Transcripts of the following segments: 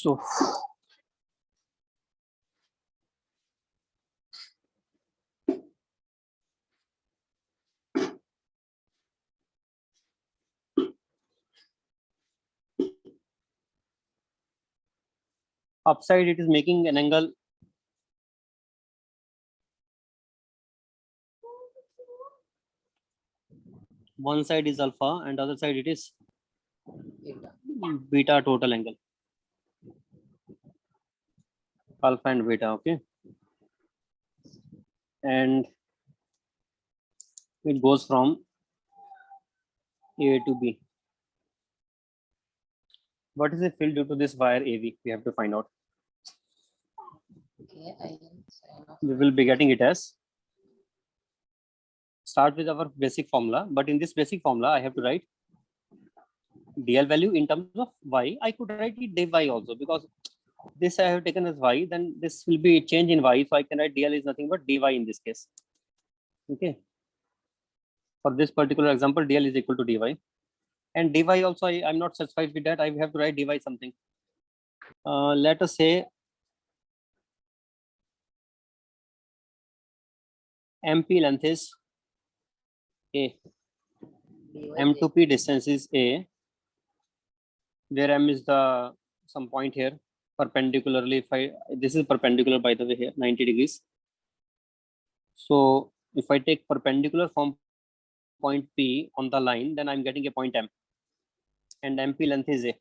So upside it is making an angle one side is alpha and other side it is beta total angle, alpha and beta. Okay, and it goes from A to B. What is the field due to this wire AV? We have to find out. Okay, I am sign off. We will be getting it as, start with our basic formula, but in this basic formula I have to write DL value in terms of y. I could write it dy also, because this I have taken as y, then this will be change in y, so I can write DL is nothing but dy in this case. Okay, for this particular example DL is equal to dy, and dy also I'm not satisfied with that. I have to write dy something. Let us say MP length is A, M to P distance is A, where M is the some point here perpendicularly. If this is perpendicular by the way here 90 degrees. So if I take perpendicular from point P on the line, then I'm getting a point M, and MP length is A.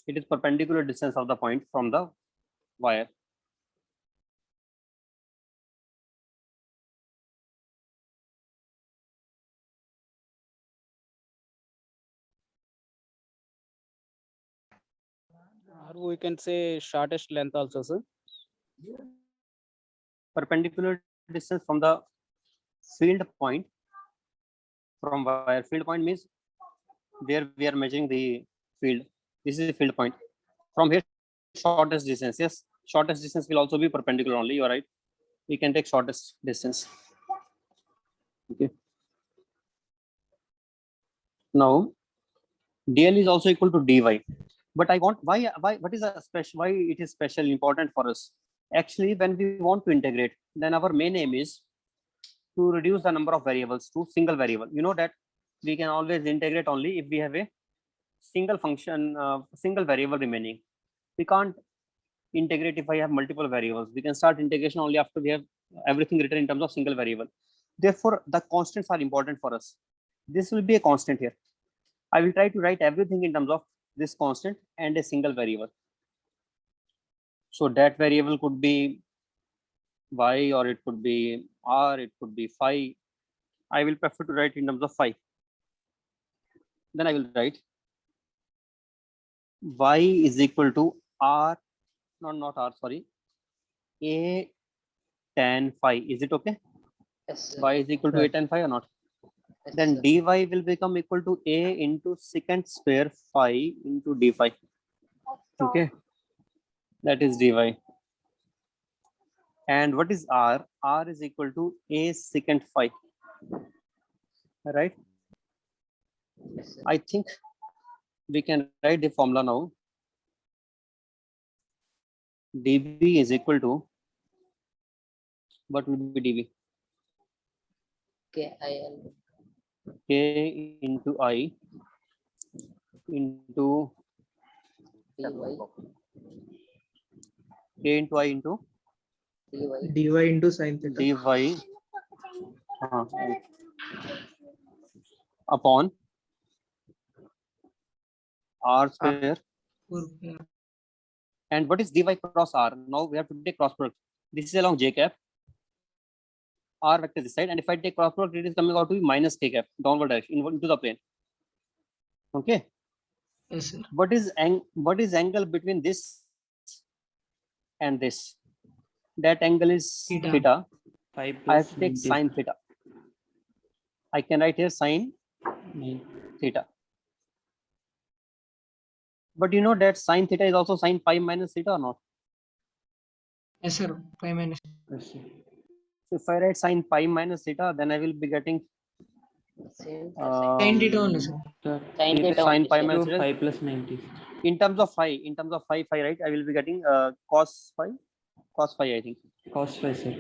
It is perpendicular distance of the point from the wire. Or we can say shortest length also, sir. Perpendicular distance from the field point from wire. Field point means where we are measuring the field. This is the field point. From here, shortest distance. Yes, shortest distance will also be perpendicular only. You are right. We can take shortest distance. Okay. Now, DL is also equal to dy. But I want why what is a special, why it is special important for us? Actually, when we want to integrate, then our main aim is to reduce the number of variables to single variable. You know that we can always integrate only if we have a single function, single variable remaining. We can't integrate if I have multiple variables. We can start integration only after we have everything written in terms of single variable. Therefore, the constants are important for us. This will be a constant here. I will try to write everything in terms of this constant and a single variable. So that variable could be y, or it could be r, it could be phi. I will prefer to write in terms of phi. Then I will write y is equal to r, not r, sorry, a tan phi. Is it okay? Yes, sir. Y is equal to a tan phi or not? Yes, Then sir. dy will become equal to a into secant square phi into d phi. Okay, that is dy. And what is r? R is equal to a secant phi. Right? Yes, sir. I think we can write the formula now. dB is equal to, what will be dB? Okay, I am K into I into dy, K into I into dy, dy into sin theta. dy upon r square. Okay. And what is dy cross r? Now we have to take cross product. This is along j cap. R vector this side, and if I take cross product, it is coming out to be minus k cap downward direction into the plane. Okay. Yes, sir. What is angle between this and this? That angle is Theta. theta. 5 I have plus to take 90. sine theta. I can write here sine theta. But you know that sine theta is also sine pi minus theta or not? Yes, sir. Pi minus. So if I write sine pi minus theta, then I will be getting sin Sin theta only, sir. Sir, Sin theta theta sine only, pi sir. minus to theta. 5 plus 90. in terms of phi, right? I will be getting cos phi, I think. Cos phi, sir.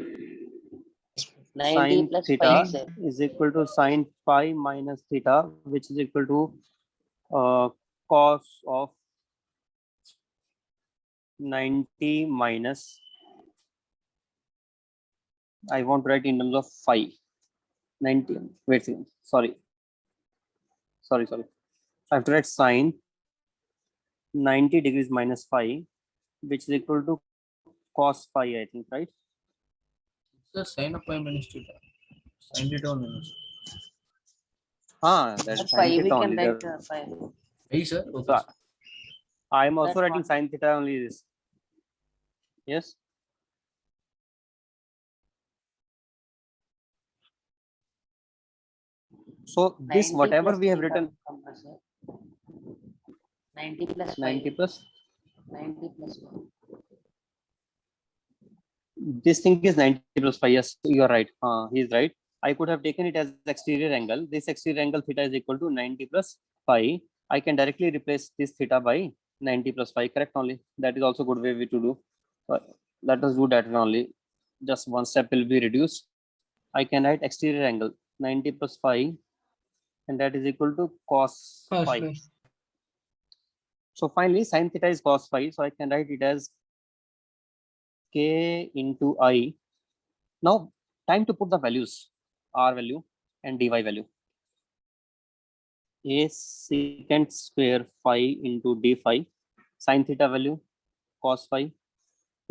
90 Sin plus theta 5, sir. is equal to sin pi minus theta, which is equal to cos of 90 minus, I want to write in terms of phi. 90, wait a second, sorry. I have to write sine 90 degrees minus phi, which is equal to cos phi, I think, right? Sir, sin of pi minus theta. Sin theta minus. That's That's sin 5, we theta can only. write There. 5. Hey, sir. Okay. So I am also That's writing one. sin theta only this. Yes. So this 90 whatever plus we have theta written, becomes, sir. 90 plus 5. 90 plus 90 plus 1. this thing is 90 plus pi. Yes, you are right. He's right. I could have taken it as exterior angle. This exterior angle theta is equal to 90 plus pi. I can directly replace this theta by 90 plus pi. Correct only. That is also good way to do. Let us do that only. Just one step will be reduced. I can write exterior angle 90 plus pi, and that is equal to cos Cos phi. phi. So finally, sin theta is cos phi. So I can write it as k into I. Now, time to put the values, r value and dy value. A secant square phi into d phi, sin theta value, cos phi,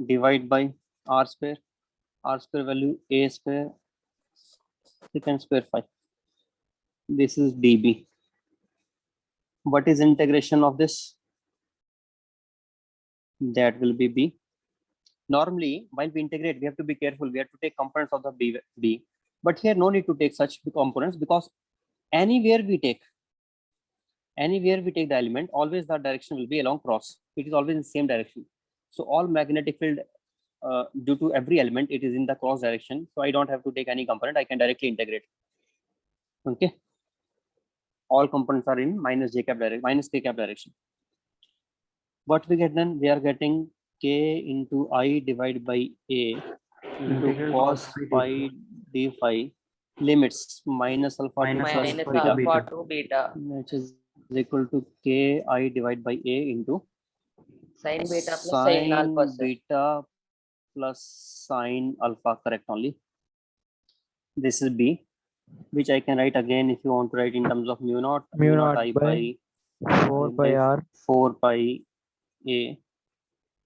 divide by r square value, a square, secant square phi. This is dB. What is integration of this? That will be b. Normally, while we integrate, we have to be careful. We have to take components of the b. But here, no need to take such components, because anywhere we take the element, always the direction will be along cross. It is always in the same direction. So all magnetic field due to every element, it is in the cross direction. So I don't have to take any component. I can directly integrate. Okay. All components are in minus j cap direction, minus k cap direction. What we get then? We are getting k into I divided by a into Integral cos cos phi d phi, limits minus alpha to Minus plus Minus alpha beta, alpha to beta. which is equal to k I divided by a into Sin beta plus sin alpha, sir. beta plus sin alpha. Correct only. This is b, which I can write again if you want to write in terms of mu naught I by 4 pi r 4 pi a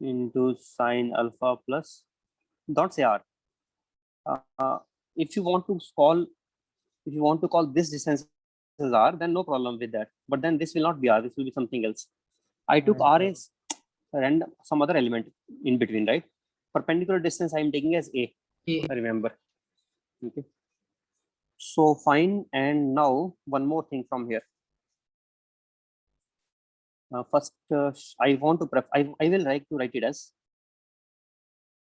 into sin alpha plus, don't say r. If you want to call this distance as r, then no problem with that. But then this will not be r. This will be something else. I took r as random, some other element in between, right? Perpendicular distance I am taking as a. A. Remember. Okay. So fine. And now one more thing from here. First, I want to I will like to write it as.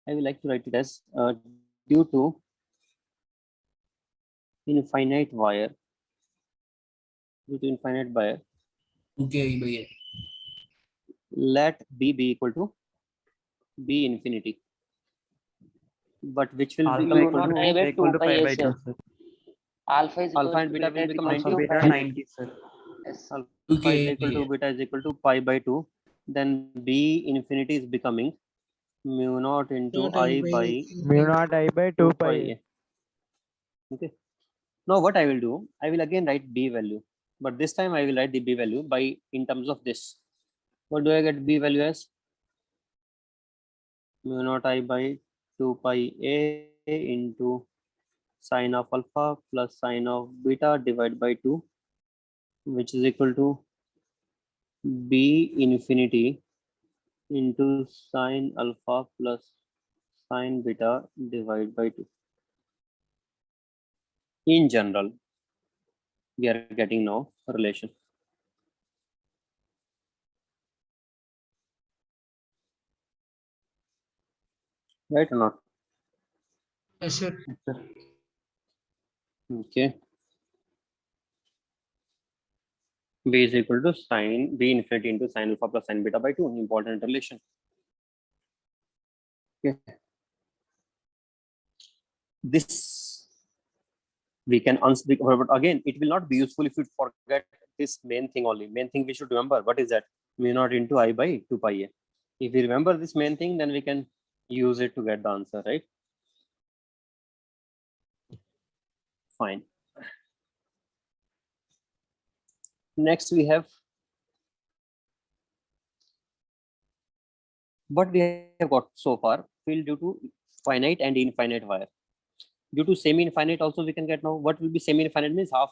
I will like to write it as due to infinite wire. Due to infinite wire, Okay, by a. let b be equal to b infinity. But which will Alpha become mu equal naught to I by equal 2 to pi pi a, by sir. 2, sir. Alpha is alpha equals and to beta beta will is become equals Alpha 90. to beta pi. 90, sir. Yes. Alpha Okay, is equal to yeah. beta is equal to pi by 2. Then b infinity is becoming mu naught into Not I by mu naught I by 2 pi a. a. Okay. Now what I will do, I will again write b value, but this time I will write the b value by in terms of this. What do I get b value as? Mu naught I by 2 pi a into sine of alpha plus sine of beta divided by 2, which is equal to b infinity into sine alpha plus sine beta divided by 2. In general, we are getting now a relation. Right or not? Yes, sir. Okay. B is equal to sin B infinity into sin alpha plus sin beta by 2. Important relation. Okay. This we can unspeak, but again, it will not be useful if you forget this main thing only. Main thing we should remember. What is that? Mu naught into I by 2 pi a. If we remember this main thing, then we can use it to get the answer, right? Fine. Next, we have what we have got so far, field due to finite and infinite wire. Due to semi-infinite also we can get now. What will be semi-infinite means half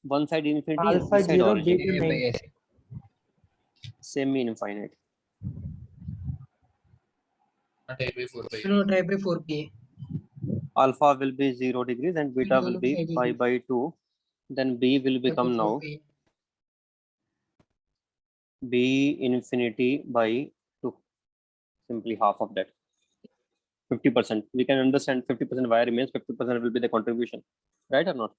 one side infinity, Alpha this side 0, origin. beta A by 9. S. Semi-infinite. Not A by 4 pi. No, try by 4K. Alpha will be 0 degrees and beta will be pi by 2. Then B will become now B infinity by 2. Simply half of that. 50%. We can understand 50% wire remains, 50% will be the contribution. Right or not?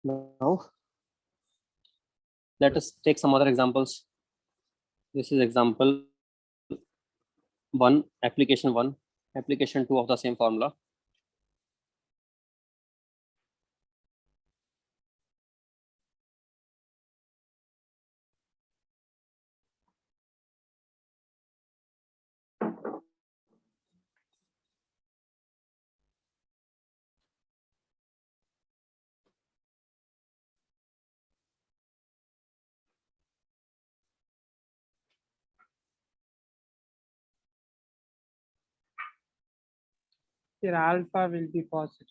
Now, let us take some other examples. This is example 1, application 1, application 2 of the same formula. Here alpha will be positive.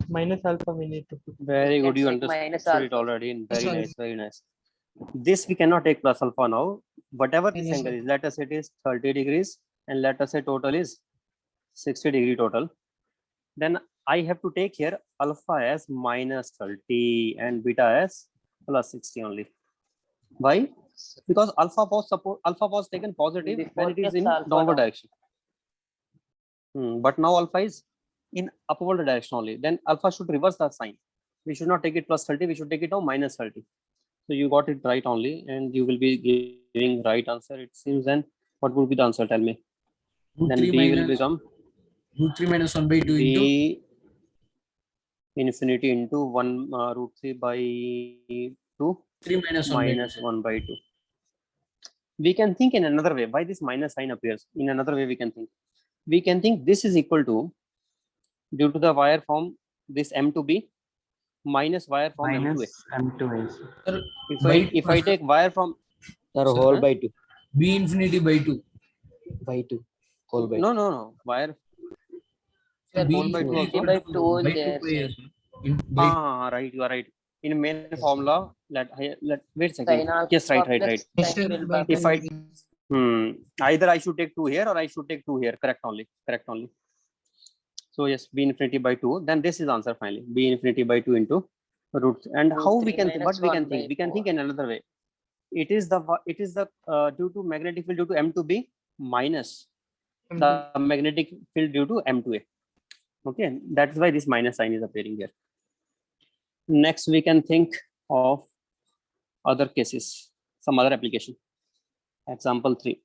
Minus alpha we need to put. Very good. You Let's take minus understood it alpha. already. Plus Very alpha. nice. Very nice. This we cannot take plus alpha now. Whatever this Minus angle alpha. is, let us say it is 30 degrees and let us say total is 60 degree total. Then I have to take here alpha as minus 30 and beta as plus 60 only. Why? Because alpha was taken positive Before when it is plus in alpha downward now. direction. But now alpha is in upward direction only. Then alpha should reverse the sign. We should not take it plus 30. We should take it now minus 30. So you got it right only, and you will be giving right answer. It seems. Then what would be the answer? Tell me. Root Then 3 B will minus become root 3 minus 1 by 2 into B infinity into 1 root 3 by 2 3 minus 1 by 2. minus sir. 1 by 2. We can think in another way. Why this minus sign appears? In another way, we can think. We can think this is equal to, due to the wire from this M to B minus wire from M to A. Minus M2 is. Sir, If I take wire from Sir, Sir, whole huh? by 2. B infinity by 2. By 2. Whole by 2. No. Wire Sir, B whole by 2 infinity also. by 2 by 2 there, pi sir. S. By Right, you are right. In main formula, let wait a Sin second. alpha Yes, right. plus Yes, sin sir, beta by by If I either I should take 2 here or I should take 2 here. Correct only. So yes, B infinity by 2. Then this is answer finally. B infinity by 2 into root. And root how we 3 can minus what we 1 can by think? We can 4. think in another way. It is the due to magnetic field due to M to B minus the magnetic field due to M to A. Okay, that's why this minus sign is appearing here. Next, we can think of other cases, some other application. Example 3.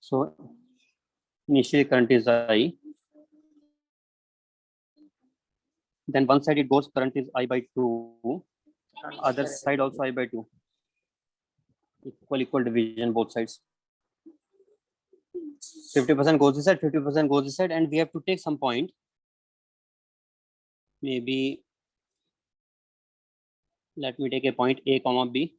So initial current is I. Then one side it goes current is I by 2. Other side also I by 2. Equal division both sides. 50% goes this side, 50% goes this side, and we have to take some point. Maybe let me take a point A comma B.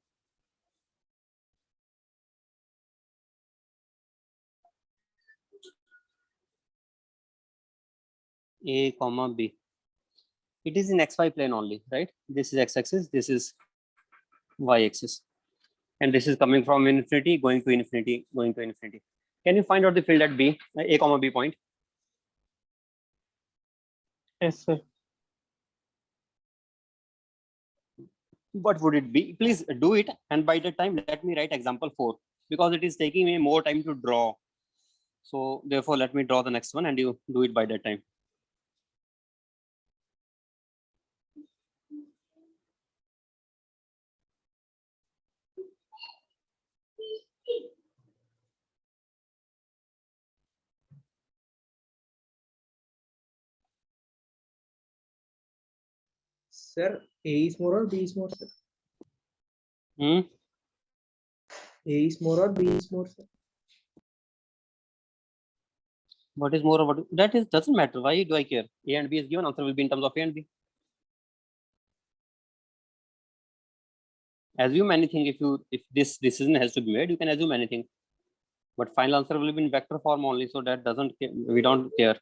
A comma B. it is in xy plane only, right? This is x-axis, this is y-axis, and this is coming from infinity, going to infinity, going to infinity. Can you find out the field at B, A comma B point? Yes, sir. What would it be? Please do it, and by the time let me write example 4, because it is taking me more time to draw. So therefore, let me draw the next one and you do it by that time. Sir, A is more or B is more, sir? Hmm? A is more or B is more, sir? What is more? What that is doesn't matter. Why do I care? A and B is given. Answer will be in terms of A and B. Assume anything. If this decision has to be made, you can assume anything. But final answer will be in vector form only. So that doesn't we don't care.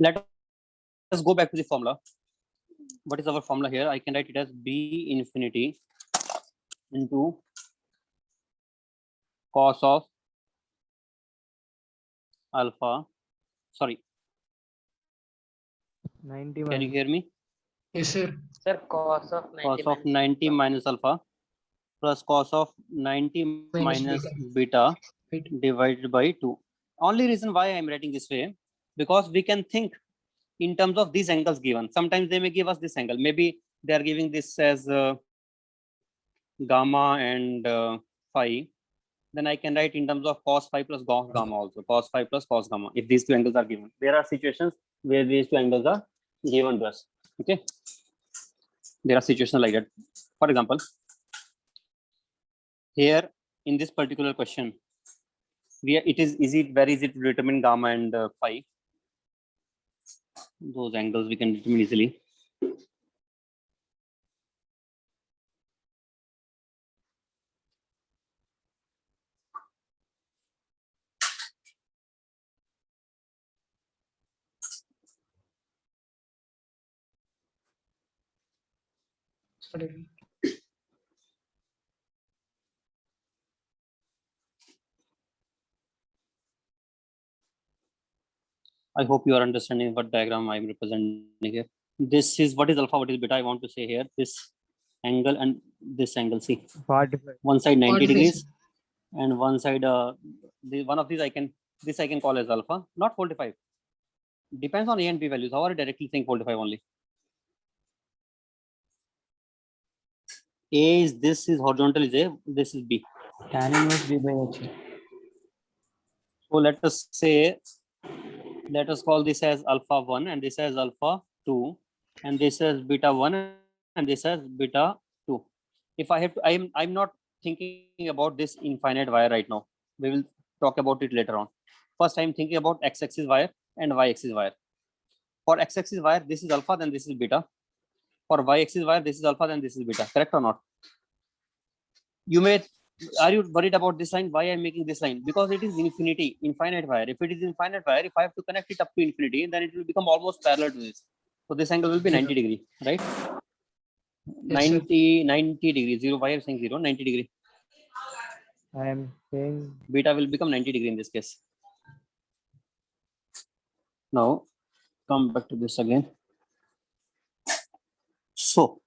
Let us go back to the formula. What is our formula here? I can write it as B infinity into cos of alpha. Sorry, 90 can you hear me? Yes, sir. Sir, cos of 90 Cos of minus 90 alpha. minus alpha plus cos of 90 Minus minus beta. beta Right. divided by 2. Only reason why I am writing this way, because we can think in terms of these angles given. Sometimes they may give us this angle. Maybe they are giving this as gamma and phi. Then I can write in terms of cos phi plus cos gamma also. Cos phi plus cos gamma. If these two angles are given, there are situations where these two angles are given to us. Okay. There are situations like that. For example, here in this particular question, it is very easy to determine gamma and phi. Those angles we can determine easily. Whatever. I hope you are understanding what diagram I am representing here. This is what is alpha, what is beta. I want to say here this angle and this angle. See, 45. one side 90 45, degrees sir. and one side one of these I can call as alpha, not 45. Depends on A and B values. How are you directly saying 45 only? A is this is horizontal is A, this is B. Tan inverse B by H. So let us say, let us call this as alpha 1 and this as alpha 2 and this as beta 1 and this as beta 2. If I have to, I'm not thinking about this infinite wire right now. We will talk about it later on. First, I'm thinking about x-axis wire and y-axis wire. For x-axis wire, this is alpha, then this is beta. For y-axis wire, this is alpha, then this is beta. Correct or not? You may, are you worried about this line? Why I'm making this line? Because it is infinity, infinite wire. If it is infinite wire, if I have to connect it up to infinity, then it will become almost parallel to this. So this angle will be 90 degree, right? Yes, sir. 90 degrees. Zero, why are you saying 0? 90 degree. I am saying Beta will become 90 degree in this case. Now, come back to this again. So,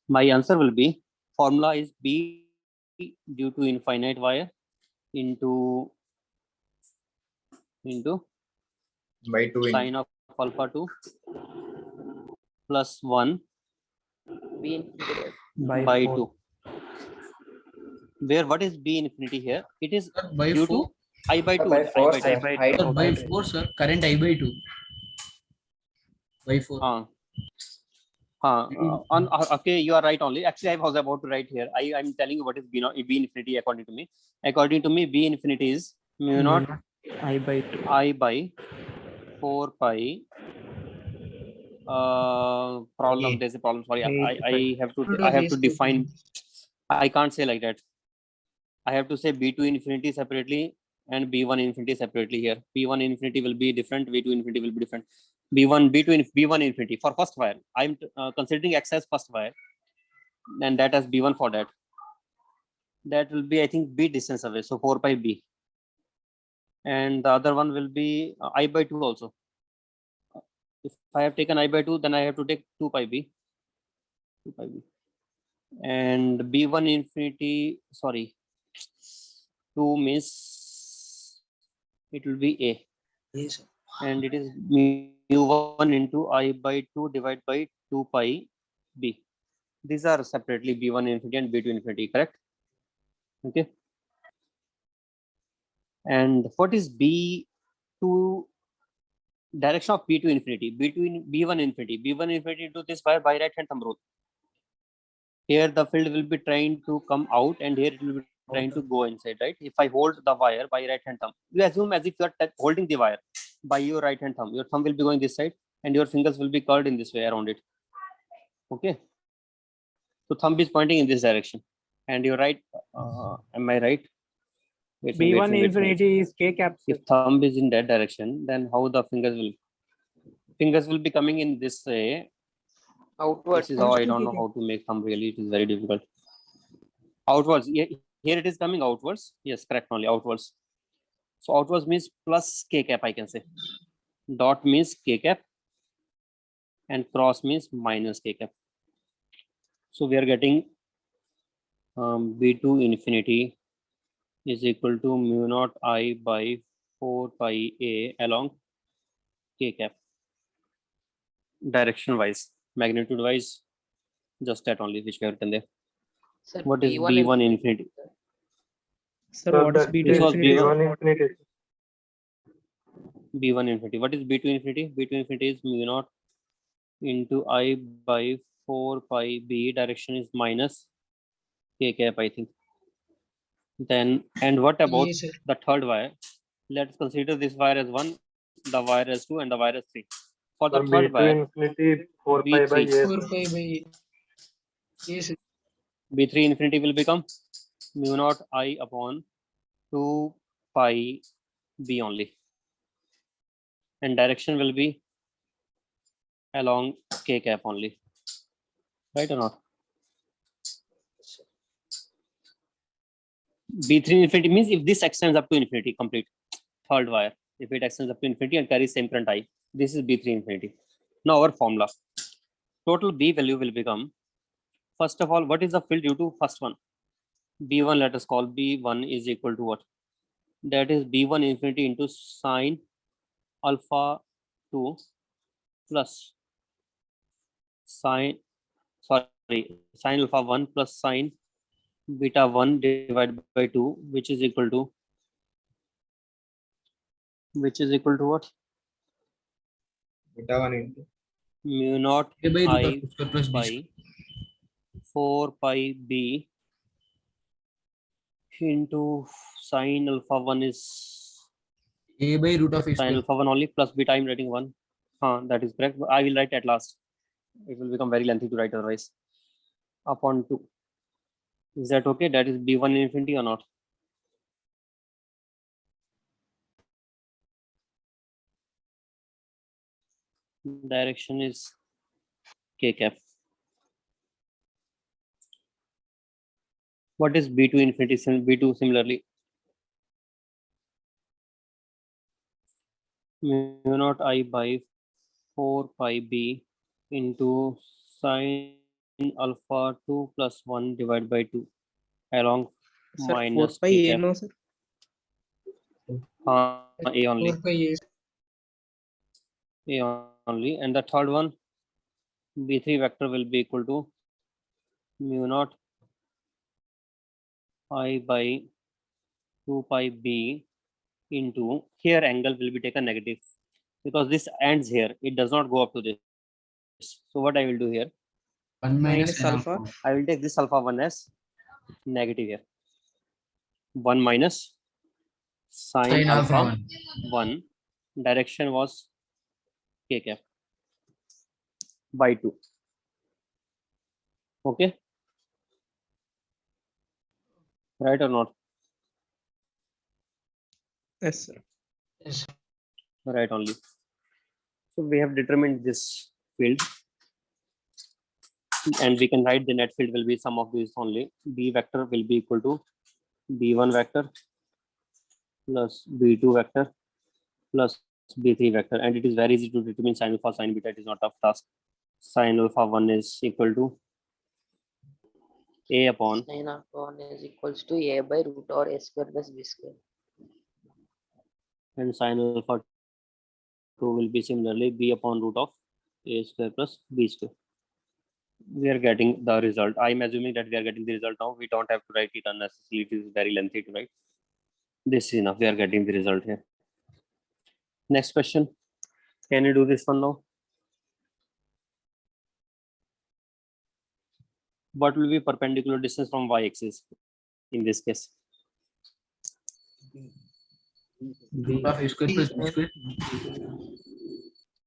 my answer will be, formula is B due to infinite wire into By 2 in sine of alpha 2 plus 1 B infinity. by 4. 2. Where what is B infinity here? It is by due 4. to I by 2. By 4, I sir. by 2. I Sir, by 4, sir. Current I by 2. By 4. Okay, you are right only. Actually, I was about to write here. I'm telling you what is B infinity according to me. According to me, B infinity is mu naught I by 2. I by 4 pi. Problem. There's a problem. Sorry, I have to define. I can't say like that. I have to say B2 infinity separately and B1 infinity separately here. B1 infinity will be different. B2 infinity will be different. B1 infinity for first wire. I'm considering X as first wire, and that as B1 for that. That will be, I think, B distance away. So 4 pi B. And the other one will be I by 2 also. If I have taken I by 2, then I have to take 2 pi B. 2 pi B. And B1 infinity, sorry, 2 means it will be A. Yes, sir. And it is mu1 into I by 2 divided by 2 pi B. These are separately B1 infinity and B2 infinity, correct? Okay. And what is B2 direction of B2 infinity? B1 infinity. B1 infinity into this by right hand thumb rule. Here the field will be trying to come out and here it will be trying to go inside, right? If I hold the wire by right hand thumb, you assume as if you are holding the wire by your right hand thumb. Your thumb will be going this side and your fingers will be curled in this way around it. Okay. So thumb is pointing in this direction. And you're right. Am I right? Wait, B1 infinity is K cap. If thumb is in that direction, then how the fingers will be coming in this way. Outwards. This is how I don't know how to make thumb really. It is very difficult. Outwards. Here it is coming outwards. Yes, correct only outwards. So outwards means plus K cap, I can say. Dot means K cap and cross means minus K cap. So we are getting B2 infinity is equal to mu naught I by 4 pi A along K cap. Direction wise, magnitude wise, just that only which we have written there. Sir, What is B1 B1 infinity? Sir, what is B2 This was infinity? B1 infinity. What is B2 infinity? B2 infinity is mu naught into I by 4 pi B. Direction is minus K cap, I think. Then, and what about Yes, sir. the third wire? Let's consider this wire as 1, the wire as 2, and the wire as 3. For the third wire, infinity 4 pi by B3, 4 pi by. Yes, sir. B3 infinity will become mu naught I upon 2 pi B only. And direction will be along K cap only. Right or not? B3 infinity means if this extends up to infinity, complete third wire. If it extends up to infinity and carries same current I, this is B3 infinity. Now our formula. Total B value will become, first of all, what is the field due to first one? B1, let us call B1 is equal to what? That is B1 infinity into sine alpha 2 plus sine alpha 1 plus sine beta 1 divided by 2, which is equal to what? Beta 1 into Mu naught A by root I of x square plus b by square. 4 pi b into sine alpha 1 is A by root of x sine square. alpha 1 only, plus beta I'm writing 1. That is correct. I will write at last. It will become very lengthy to write otherwise. Upon 2. Is that okay? That is b1 infinity or not? Direction is k cap. What is b2 infinity? B2 similarly. Mu naught I by 4 pi b into sine alpha 2 plus 1 divided by 2 along sir 4 minus pi k a cap. no sir. A only. 4 pi a. A only. And the third one, b3 vector will be equal to mu naught I by 2 pi b into, here angle will be taken negative because this ends here. It does not go up to this. So what I will do here, 1 minus Minus n alpha. alpha. I will take this alpha 1 as negative here. 1 minus sine Sine alpha alpha 1. 1. Direction was k cap by 2. Okay. Right or not? Yes sir. Yes. Right only. So we have determined this field, and we can write the net field will be sum of these only. B vector will be equal to b1 vector plus b2 vector plus b3 vector, and it is very easy to determine sin alpha sin beta. It is not a tough task. Sin alpha 1 is equal to a upon Sin alpha 1 is equals to a by root or a square plus b square. and sin alpha 2 will be similarly b upon root of a square plus b square. We are getting the result. I'm assuming that we are getting the result now. We don't have to write it unnecessarily. It is very lengthy to write. This is enough. We are getting the result here. Next question. Can you do this one now? What will be perpendicular distance from y-axis in this case? Root of a square plus b square.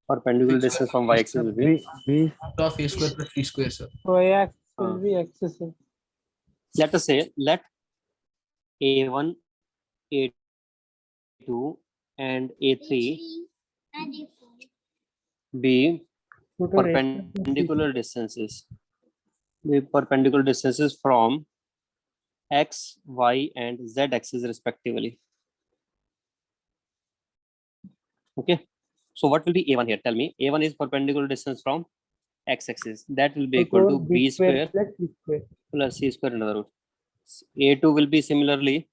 Perpendicular Six distance square from plus y-axis will be, root of a square plus b square, sir. y-axis will be excessive. let us say, let a1, a2 and a3 be Root or a square plus b perpendicular distances. Be perpendicular distances from x, y and z axis respectively. Okay. So what will be a1 here? Tell me. A1 is perpendicular distance from x-axis. That will be equal to b square plus c square. plus c square under the root. A2 will be similarly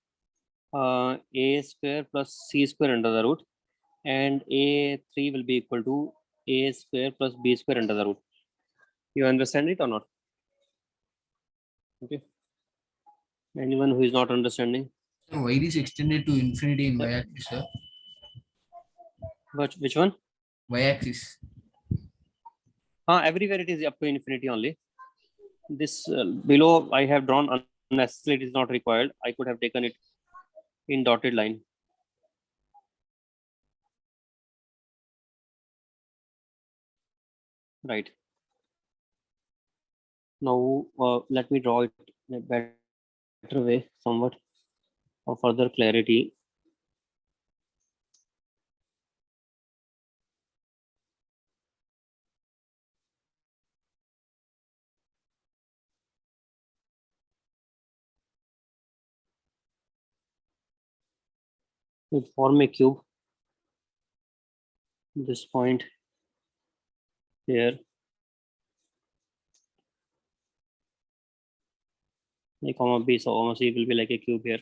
a square plus c square under the root, and a3 will be equal to a square plus b square under the root. You understand it or not? Okay. Anyone who is not understanding? So why is extended to infinity in y-axis, sir? Which one? Y-axis. Everywhere it is up to infinity only. This below I have drawn unnecessarily. It is not required. I could have taken it in dotted line. Right. Now let me draw it in a better way, somewhat for further clarity. We form a cube. This point here, a comma b, so comma c will be like a cube here.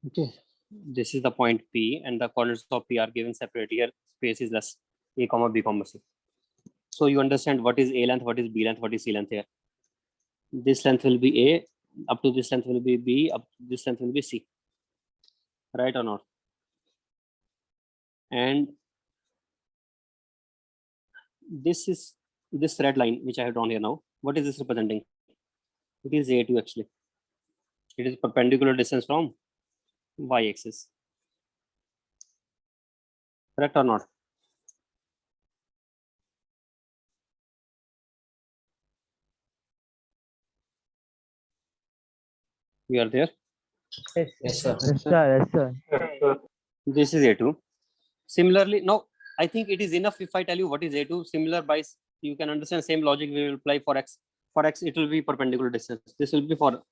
Okay, this is the point P, and the coordinates of P are given separately. Here, space is less A comma B comma C. So you understand what is A length, what is B length, what is C length here. This length will be A, up to this length will be B, up to this length will be C. Right or not? And this is this red line which I have drawn here now. What is this representing? It is A2 actually. It is perpendicular distance from y-axis. Correct or not? We are there. Yes, sir. Yes, sir. Yes, sir. This is A2. Similarly, now I think it is enough if I tell you what is A2. Similar by you can understand same logic we will apply for x. For x, it will be perpendicular distance. This will be for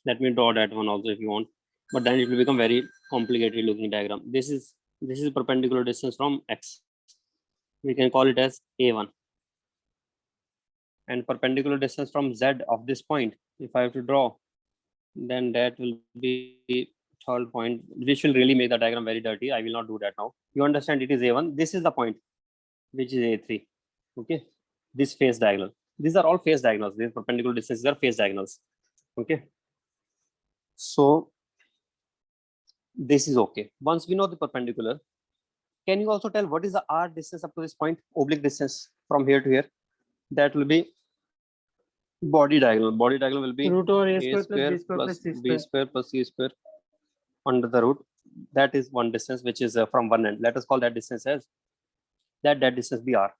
let me draw that one also if you want, but then it will become very complicated looking diagram. This is perpendicular distance from x. We can call it as A1. And perpendicular distance from z of this point, if I have to draw, then that will be third point. This will really make the diagram very dirty. I will not do that now. You understand it is A1. This is the point, which is A3. Okay. This phase diagonal. These are all phase diagonals. These perpendicular distances are phase diagonals. Okay. So this is okay. Once we know the perpendicular, can you also tell what is the R distance up to this point? Oblique distance from here to here. That will be body diagonal. Body diagonal will be Root over A A square square plus C B square plus C square under the root. That is one distance which is from one end. Let us call that distance as that distance be R.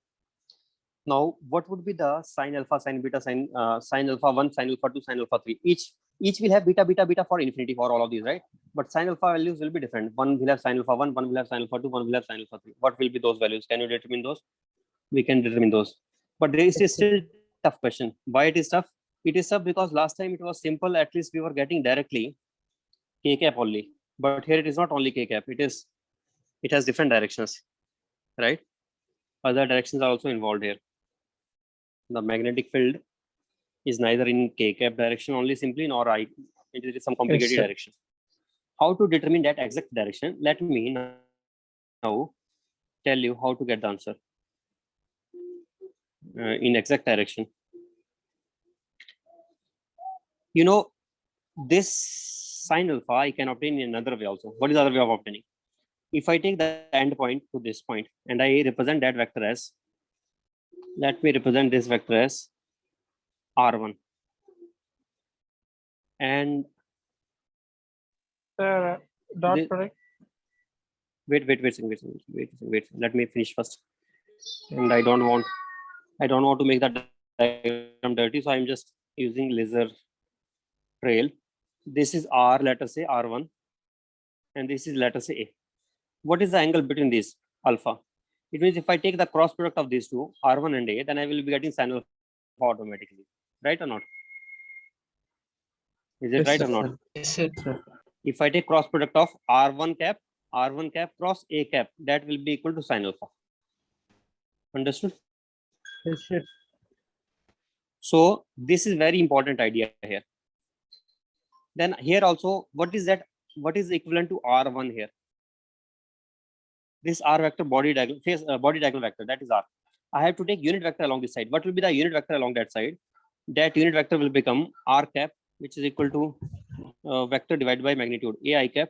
Now, what would be the sine alpha, sine beta, sine alpha 1, sine alpha 2, sine alpha 3? Each will have beta, beta, beta for infinity for all of these, right? But sine alpha values will be different. One will have sine alpha 1, one will have sine alpha 2, one will have sine alpha 3. What will be those values? Can you determine those? We can determine those. But there is still tough question. Why it is tough? It is tough because last time it was simple. At least we were getting directly k cap only. But here it is not only k cap. It has different directions, right? Other directions are also involved here. The magnetic field is neither in k cap direction only simply nor I. It is some complicated direction. How to determine that exact direction? Let me now tell you how to get the answer in exact direction. You know, this sine alpha I can obtain in another way also. What is the other way of obtaining? If I take the end point to this point and I represent that vector as, let me represent this vector as R1. And dot product. Wait. Let me finish first. And I don't want to make that diagram dirty, so I'm just using laser trail. This is R, let us say R1, and this is, let us say, A. What is the angle between these? Alpha. It means if I take the cross product of these two, R1 and A, then I will be getting sine alpha automatically. Right or not? Is it right or not? Yes, sir. If I take cross product of R1 cap cross A cap, that will be equal to sine alpha. Understood? Yes, sir. So this is very important idea here. Then here also, what is that? What is equivalent to R1 here? This R vector body diagonal vector, that is R. I have to take unit vector along this side. What will be the unit vector along that side? That unit vector will become R cap, which is equal to vector divided by magnitude AI cap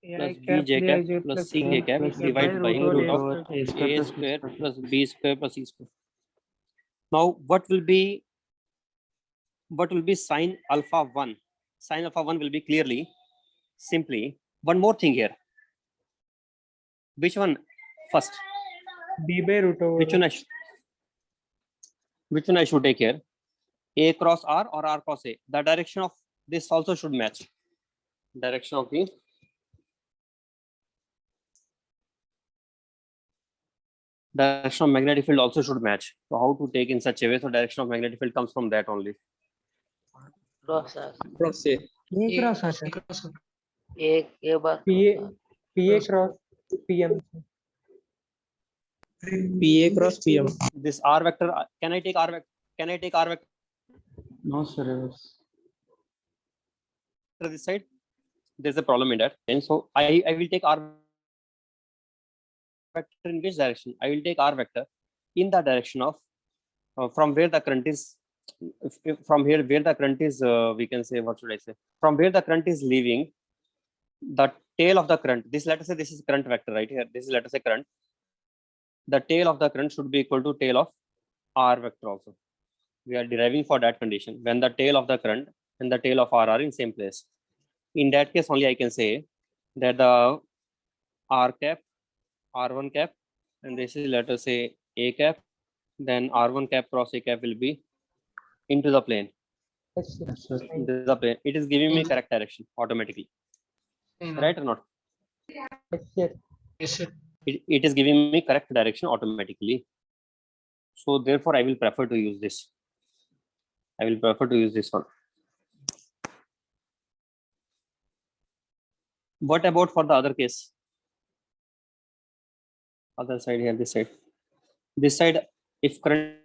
plus BJ cap plus CK cap divided by root of A square plus B square plus C square. Now, what will be sine alpha 1? Sine alpha 1 will be clearly, simply, one more thing here. Which one first? B by root over. Which one I should take here? A cross R or R cross A? The direction of this also should match. Direction of the direction of magnetic field also should match. So how to take in such a way? So direction of magnetic field comes from that only. Cross R. Cross A. A cross R, sir. cross R. A bar. PA cross PM. PA cross PM. This R vector, can I take R vector No, sir. this side? there's a problem in that. And so I will take R vector in which direction? I will take R vector in the direction of from where the current is, from here where the current is, we can say, what should I say? From where the current is leaving, the tail of the current, this, let us say this is current vector right here. This is, let us say, current. The tail of the current should be equal to tail of R vector also. We are deriving for that condition when the tail of the current and the tail of R are in same place. In that case only I can say that the R cap, R1 cap, and this is, let us say, A cap, then R1 cap cross A cap will be into the plane. Yes, sir. Into the plane. It is giving me correct direction automatically, right or not? Yes, sir. Yes, sir. It is giving me correct direction automatically. So therefore I will prefer to use this. I will prefer to use this one. What about for the other case? Other side here, this side. This side, if current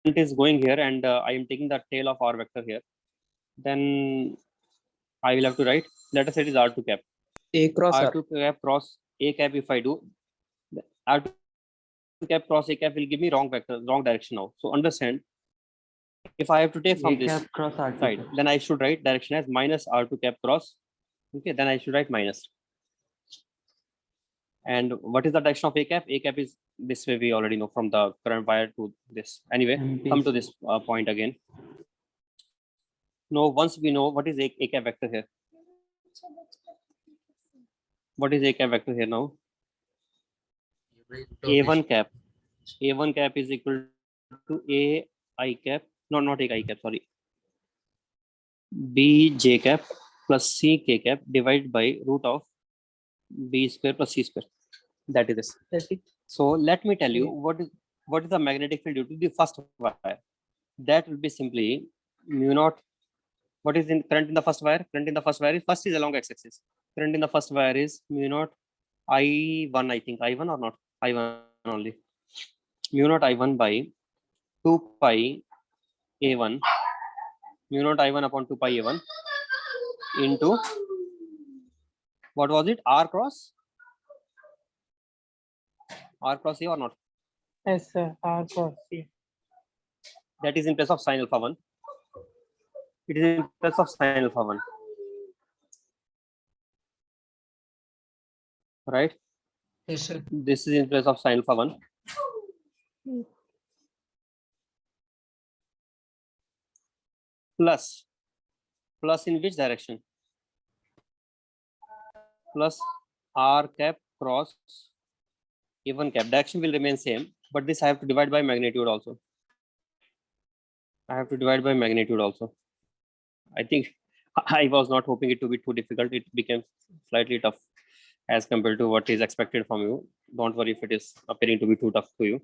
is going here and I am taking the tail of R vector here, then I will have to write, let us say it is R2 cap. A cross R. R2 cap cross A cap, if I do, R2 cap cross A cap will give me wrong vector, wrong direction now. So understand, if I have to take from this cross R. side, then I should write direction as minus R2 cap cross. Okay, then I should write minus. And what is the direction of A cap? A cap is this way, we already know from the current wire to this. Anyway, come to this point again. Now, once we know what is A cap vector here. What is A cap vector here now? A1 cap. A1 cap is equal to A I cap. No, not A I cap, sorry. B J cap plus C K cap divided by root of B square plus C square. That is this. That's it. So let me tell you what is the magnetic field due to the first wire. That will be simply mu naught. What is in current in the first wire? Current in the first wire is first is along x-axis. Current in the first wire is mu naught I1, I think I1 or not I1 only. Mu naught I1 by 2 pi A1. Mu naught I1 upon 2 pi A1 into, what was it? R cross A or not? Yes, sir. R cross C. That is in place of sin alpha 1. It is in place of sin alpha 1. Right? Yes, sir. This is in place of sin alpha 1. Plus in which direction? Plus R cap cross A1 cap. Direction will remain same, but this I have to divide by magnitude also. I think I was not hoping it to be too difficult. It became slightly tough as compared to what is expected from you. Don't worry if it is appearing to be too tough to you.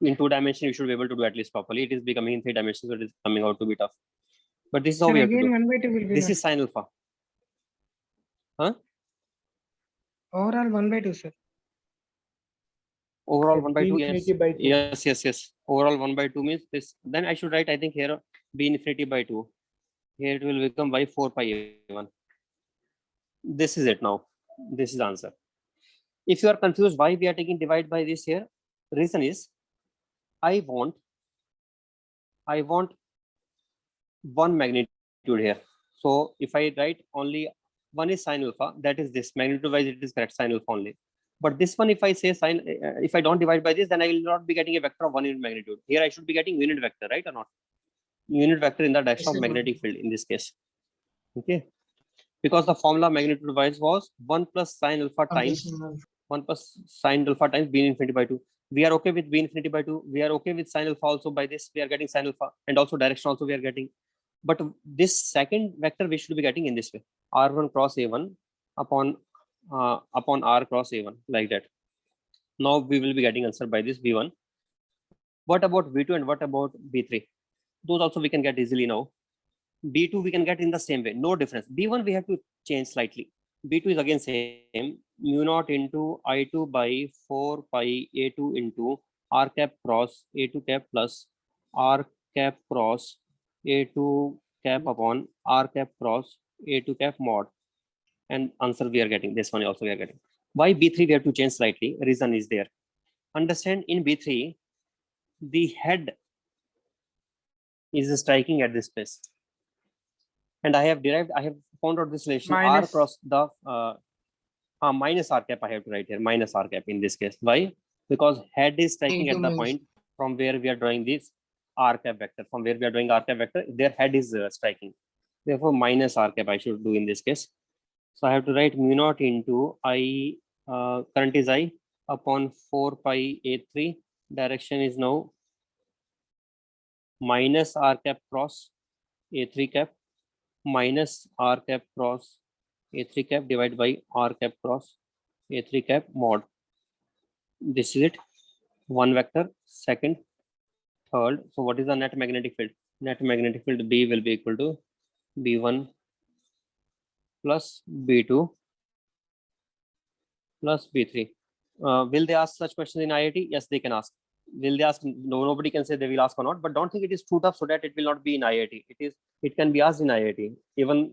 In 2 dimensions, you should be able to do at least properly. It is becoming in 3 dimensions, so it is coming out to be tough. But this is how we have to do. 1/2 will be This is sin alpha. overall 1/2, sir. Overall Yes, 1/2. B Yes. infinity by 2. Yes. Overall 1/2 means this. Then I should write, I think here B infinity by 2. Here it will become by 4 pi A1. This is it now. This is the answer. If you are confused why we are taking divide by this here, reason is I want one magnitude here. So if I write only one is sin alpha, that is this magnitude wise it is correct, sin alpha only. But this one, if I say sin, if I don't divide by this, then I will not be getting a vector of 1 unit magnitude. Here I should be getting unit vector, right or not? Unit vector in the direction Yes, of sir. magnetic field in this case. Okay. Because the formula magnitude wise was 1 plus sin alpha times 1 plus sin alpha times B infinity by 2. We are okay with B infinity by 2. We are okay with sin alpha also. By this, we are getting sin alpha, and also direction also we are getting. But this second vector we should be getting in this way: R1 cross A1 upon R cross A1, like that. Now we will be getting answer by this V1. What about V2 and what about V3? Those also we can get easily now. B2 we can get in the same way, no difference. B1 we have to change slightly. B2 is again same, mu naught into I2 by 4 pi A2 into R cap cross A2 cap plus R cap cross A2 cap upon R cap cross A2 cap mod, and answer we are getting. This one also we are getting. Why B3 we have to change slightly? Reason is there. Understand, in B3, the head is striking at this place. And I have found out this relation R Minus. cross the minus R cap I have to write here, minus R cap in this case. Why? Because head is striking at Into the means- point from where we are drawing this R cap vector. From where we are drawing R cap vector, their head is striking. Therefore, minus R cap I should do in this case. So I have to write mu naught into I, current is I, upon 4 pi A3. Direction is now minus R cap cross A3 cap minus R cap cross A3 cap divided by R cap cross A3 cap mod. This is it. One vector, second, third. So what is the net magnetic field? Net magnetic field B will be equal to B1 plus B2 plus B3. Will they ask such questions in IIT? Yes, they can ask. Will they ask? No, nobody can say they will ask or not, but don't think it is too tough so that it will not be in IIT. It can be asked in IIT. Even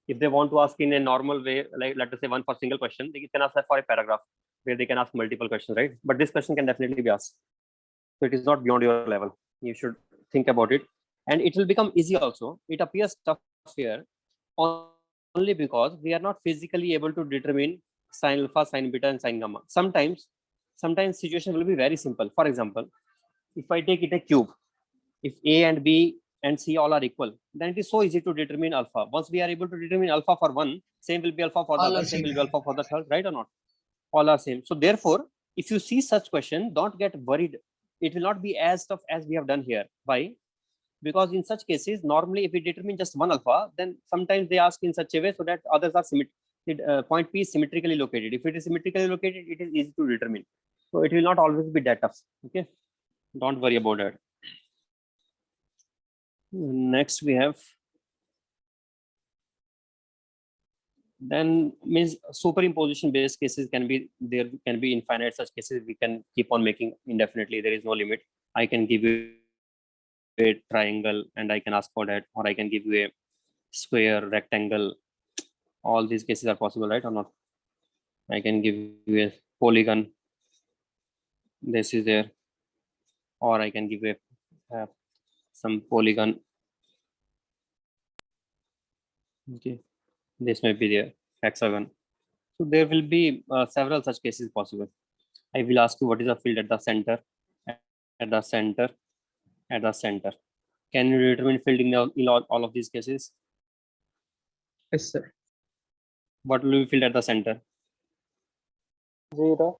if they want to ask in a normal way, like let us say one for single question, they can ask that for a paragraph where they can ask multiple questions, right? But this question can definitely be asked. So it is not beyond your level. You should think about it. And it will become easy also. It appears tough here only because we are not physically able to determine sin alpha, sin beta, and sin gamma. Sometimes situation will be very simple. For example, if I take it a cube, if A and B and C all are equal, then it is so easy to determine alpha. Once we are able to determine alpha for one, same will be alpha for the All other, are same will same. be alpha for the third, right or not? All are same. So therefore, if you see such question, don't get worried. It will not be as tough as we have done here. Why? Because in such cases, normally if we determine just one alpha, then sometimes they ask in such a way so that others are point P is symmetrically located. If it is symmetrically located, it is easy to determine. So it will not always be that tough. Okay, don't worry about that. Next we have, then means superimposition based cases can be, there can be infinite such cases. We can keep on making indefinitely. There is no limit. I can give you a triangle and I can ask for that, or I can give you a square, rectangle. All these cases are possible, right or not? I can give you a polygon. This is there, or I can give you some polygon. Okay, this may be there, hexagon. So there will be several such cases possible. I will ask you what is the field at the center, at the center, at the center. Can you determine field in all of these cases? Yes, sir. What will be field at the center? 0.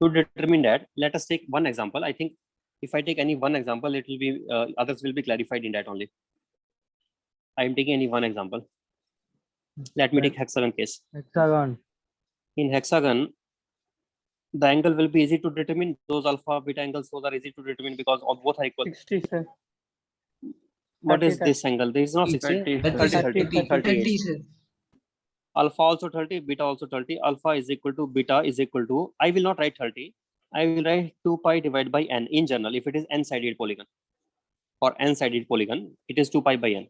To determine that, let us take one example. I think if I take any one example, it will be others will be clarified in that only. I am taking any one example. Let me take hexagon case. Hexagon. In hexagon, the angle will be easy to determine. Those alpha beta angles, those are easy to determine because of both are equal. 60, sir. What is 30, this angle? There is no 60. 30, 38. sir. Alpha also 30, beta also 30. Alpha is equal to beta is equal to, I will not write 30. I will write 2 pi divided by n in general. If it is n-sided polygon or n-sided polygon, it is 2 pi by n.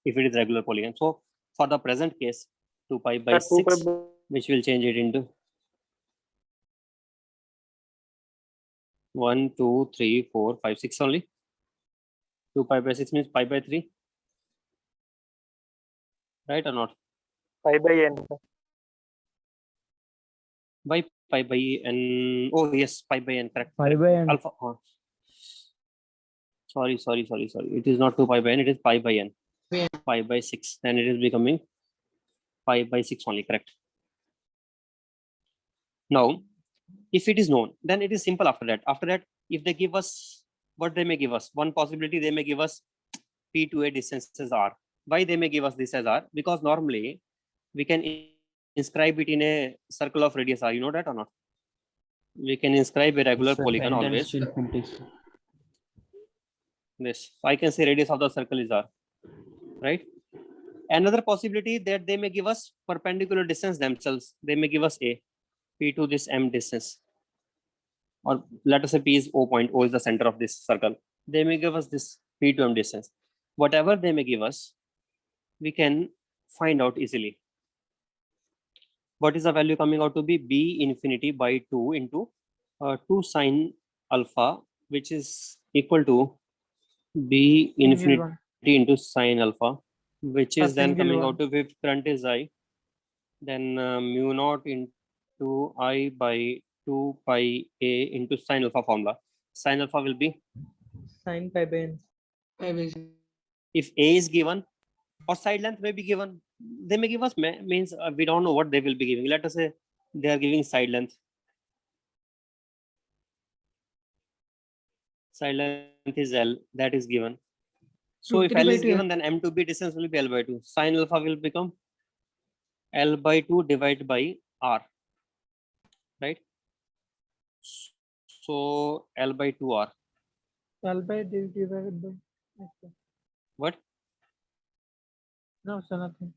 If it is regular polygon. So for the present case, 2 pi by 6, which will change it into 1, 2, 3, 4, 5, 6 only. 2 pi by 6 means pi by 3. Right or not? Pi by n. By pi by n. Oh yes, pi by n, correct. Pi by n. Alpha. Sorry. It is not 2 pi by n, it is pi by n. Yeah. Pi by 6. Then it is becoming pi by 6 only, correct. Now, if it is known, then it is simple after that. After that, if they give us, what they may give us, one possibility, they may give us P to A distances R. Why they may give us this as R? Because normally we can inscribe it in a circle of radius R. You know that or not? We can inscribe a regular polygon always. This, I can say radius of the circle is R, right? Another possibility that they may give us perpendicular distance themselves. They may give us A, P to this M distance. or let us say P is O point, O is the center of this circle. They may give us this P to M distance. Whatever they may give us, we can find out easily. What is the value coming out to be? B infinity by 2 into 2 sine alpha, which is equal to B Single infinity one. into sine alpha, which A is then single coming one. out to, if current is I, then mu naught into I by 2 pi A into sine alpha formula. Sine alpha will be, Sin pi by n. Pi by 6. if A is given or side length may be given, they may give us means we don't know what they will be giving. Let us say they are giving side length. Side length is L, that is given. So No, if 3 L by is 2 given, then M to B distance will be L by 2. Sine alpha will become L by 2 divided by R, right? So L by 2R. L by D divided by. Okay. What? No, so nothing.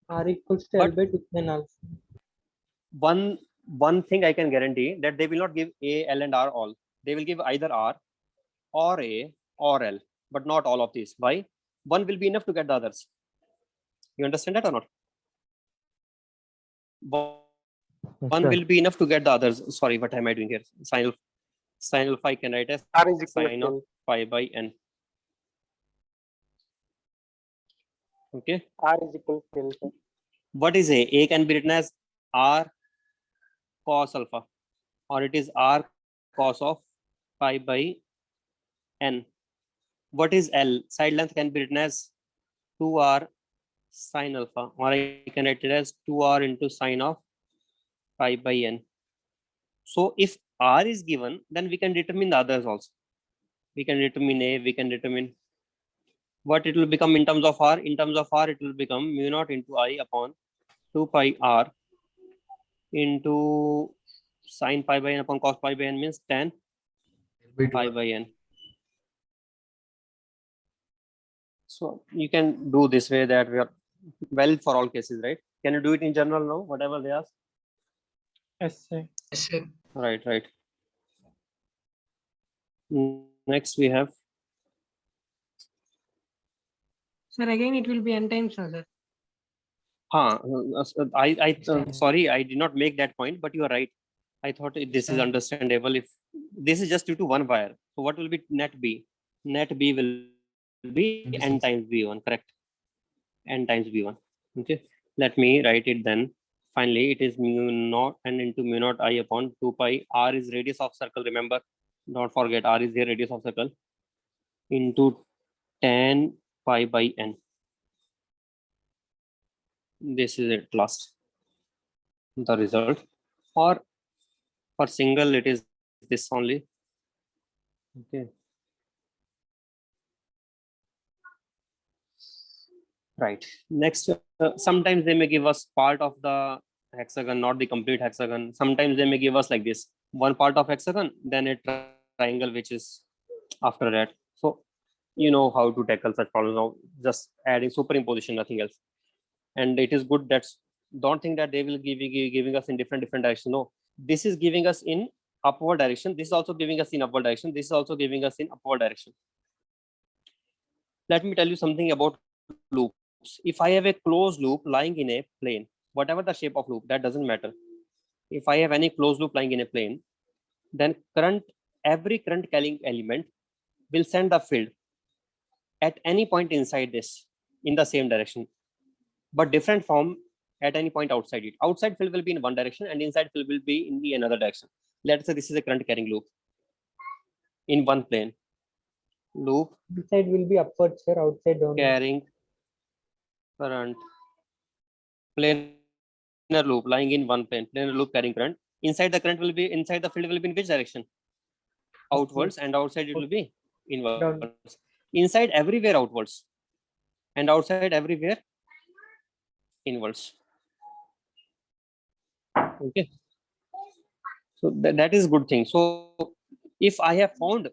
R equals to L But by 2 sin alpha. one thing I can guarantee, that they will not give A, L, and R all. They will give either R or A or L, but not all of these. Why? One will be enough to get the others. You understand that or not? One will be enough to get the others. Sorry, what am I doing here? Sine alpha I can write as R is equal sine to of pi by n. Okay. R is equal to L, sir. What is A? A can be written as R cos alpha, or it is R cos of pi by n. What is L? Side length can be written as 2R sine alpha, or I can write it as 2R into sine of pi by n. So if R is given, then we can determine the others also. We can determine A, we can determine what it will become in terms of R. In terms of R, it will become mu naught into I upon 2 pi R into sine pi by n upon cos pi by n, means tan pi by n. So you can do this way, that we are valid for all cases, right? Can you do it in general now, whatever they ask? Yes, sir. Yes, sir. Right. Next we have, Sir, again it will be n times, sir. sorry, I did not make that point, but you are right. I thought this is understandable. If this is just due to one wire, so what will be net B? Net B will be n times B1, correct? N times B1. Okay. Let me write it then. Finally, it is mu naught n into mu naught I upon 2 pi. R is radius of circle. Remember, don't forget, R is the radius of circle, into tan pi by n. This is it, last, the result. Or for single, it is this only. Okay. Right. Next, sometimes they may give us part of the hexagon, not the complete hexagon. Sometimes they may give us like this, one part of hexagon, then a triangle, which is after that. So you know how to tackle such problems now, just adding superimposition, nothing else. And it is good that, don't think that they will giving us in different direction. No, this is giving us in upward direction. This is also giving us in upward direction. This is also giving us in upward direction. Let me tell you something about loops. If I have a closed loop lying in a plane, whatever the shape of loop, that doesn't matter. If I have any closed loop lying in a plane, then every current carrying element will send the field at any point inside this in the same direction, but different form at any point outside it. Outside field will be in one direction and inside field will be in the another direction. Let's say this is a current carrying loop in one plane. Loop Inside will be upward, sir. Outside downward. carrying current, planar loop lying in one plane, planar loop carrying current. Inside the current will be, inside the field will be in which direction? Outwards, and outside it will be inwards. Inside everywhere outwards, and outside everywhere inwards. Okay. So that is good thing. So if I have found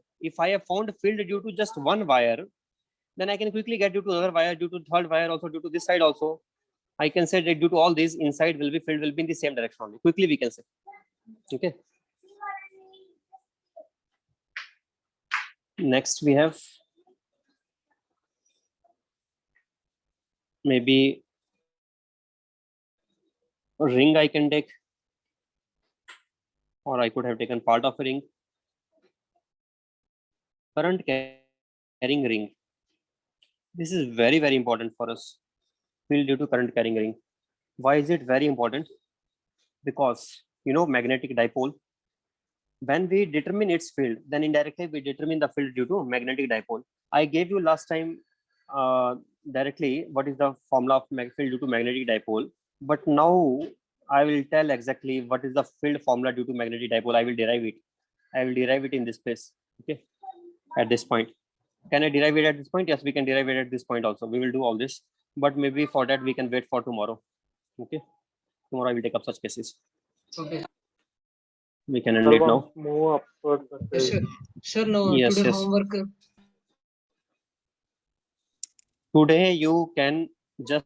field due to just one wire, then I can quickly get due to other wire, due to third wire also, due to this side also. I can say that due to all these, inside will be field will be in the same direction only. Quickly we can say. Okay. Next we have maybe a ring I can take, or I could have taken part of a ring. Current carrying ring. This is very, very important for us. Field due to current carrying ring. Why is it very important? Because magnetic dipole. When we determine its field, then indirectly we determine the field due to magnetic dipole. I gave you last time directly what is the formula of field due to magnetic dipole, but now I will tell exactly what is the field formula due to magnetic dipole. I will derive it. I will derive it in this place. Okay, at this point. Can I derive it at this point? Yes, we can derive it at this point also. We will do all this, but maybe for that we can wait for tomorrow. Okay, tomorrow I will take up such cases. Okay. We can end it now. Move upward. Yes, sir. Sir, no, Yes, today yes. homework. Today you can just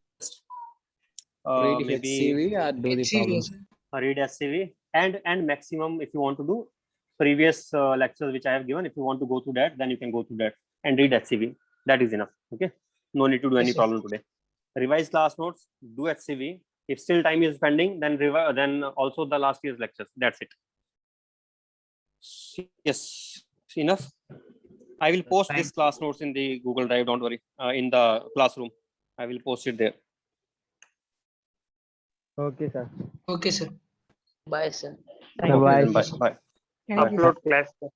Read maybe HCV or do the HCV, problem. sir. read SCV and maximum if you want to do previous lectures which I have given. If you want to go through that, then you can go through that and read HCV. That is enough. Okay, no need to do Yes, any sir. problem today. Revise class notes, do HCV. If still time is pending, then then also the last year's lectures. That's it. Yes, enough. I will post this class notes in the Google Drive. Don't worry. In the classroom, I will post it there. Okay, sir. Okay, sir. Bye, sir. Thank you. Okay, Bye. then bye. Bye. Thank you. Upload class. Sir.